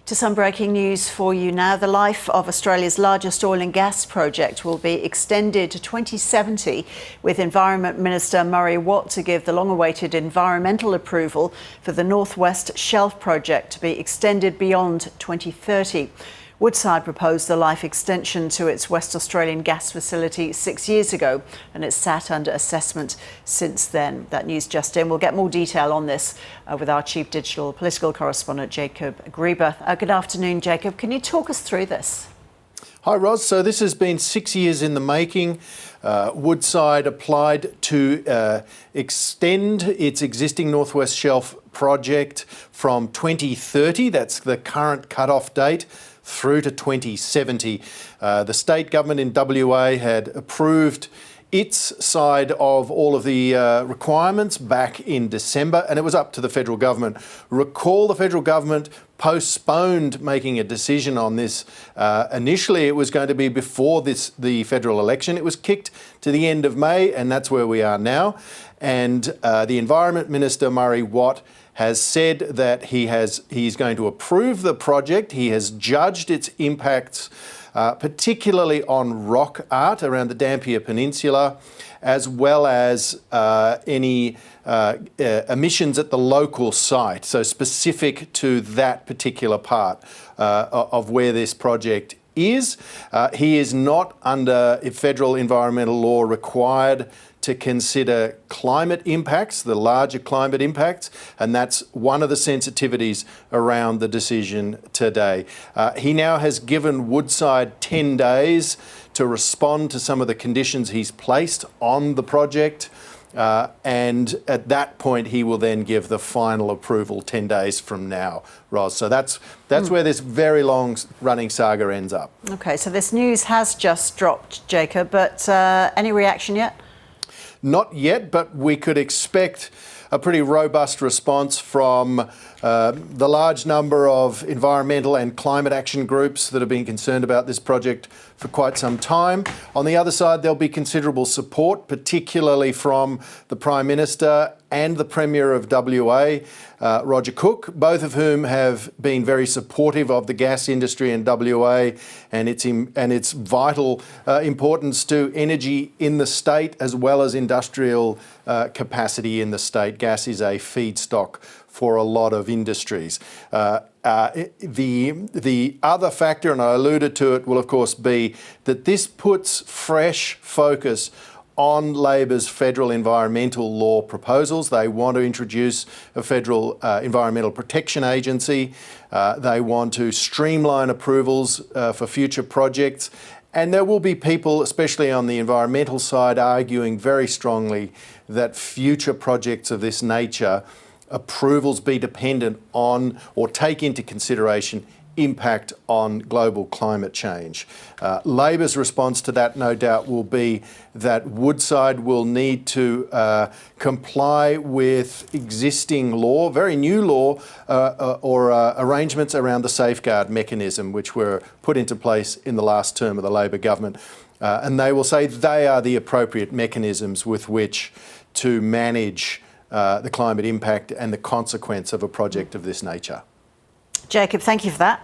To some breaking news for you now. The life of Australia's largest oil and gas project will be extended to 2070, with Environment Minister Murray Watt to give the long-awaited environmental approval for the North West Shelf project to be extended beyond 2030. Woodside proposed the life extension to its West Australian gas facility 6 years ago, and it's sat under assessment since then. That news just in. We'll get more detail on this with our Chief Digital Political Correspondent, Jacob Grieber. Good afternoon, Jacob. Can you talk us through this? Hi, Ros. So this has been 6 years in the making. Woodside applied to extend its existing North West Shelf project from 2030, that's the current cut-off date, through to 2070. The state government in WA had approved its side of all of the requirements back in December, and it was up to the federal government. Recall the federal government postponed making a decision on this. Initially, it was going to be before the federal election. It was kicked to the end of May, and that's where we are now. And the Environment Minister, Murray Watt, has said that he's going to approve the project. He has judged its impacts, particularly on rock art around the Dampier Peninsula, as well as any emissions at the local site, so specific to that particular part of where this project is. He is not, under federal environmental law, required to consider climate impacts, the larger climate impacts, and that's one of the sensitivities around the decision today. He now has given Woodside 10 days to respond to some of the conditions he's placed on the project, and at that point he will then give the final approval 10 days from now, Ros. So that's where this very long running saga ends up. Okay, so this news has just dropped, Jacob, but any reaction yet? Not yet, but we could expect a pretty robust response from the large number of environmental and climate action groups that have been concerned about this project for quite some time. On the other side, there'll be considerable support, particularly from the Prime Minister and the Premier of WA, Roger Cook, both of whom have been very supportive of the gas industry in WA and its vital importance to energy in the state, as well as industrial capacity in the state. Gas is a feedstock for a lot of industries. The other factor, and I alluded to it, will of course be that this puts fresh focus on Labor's federal environmental law proposals. They want to introduce a federal environmental protection agency. They want to streamline approvals for future projects. And there will be people, especially on the environmental side, arguing very strongly that future projects of this nature, approvals be dependent on or take into consideration impact on global climate change. Labor's response to that, no doubt, will be that Woodside will need to comply with existing law, very new law, or arrangements around the safeguard mechanism, which were put into place in the last term of the Labor government. And they will say they are the appropriate mechanisms with which to manage the climate impact and the consequence of a project of this nature. Jacob, thank you for that.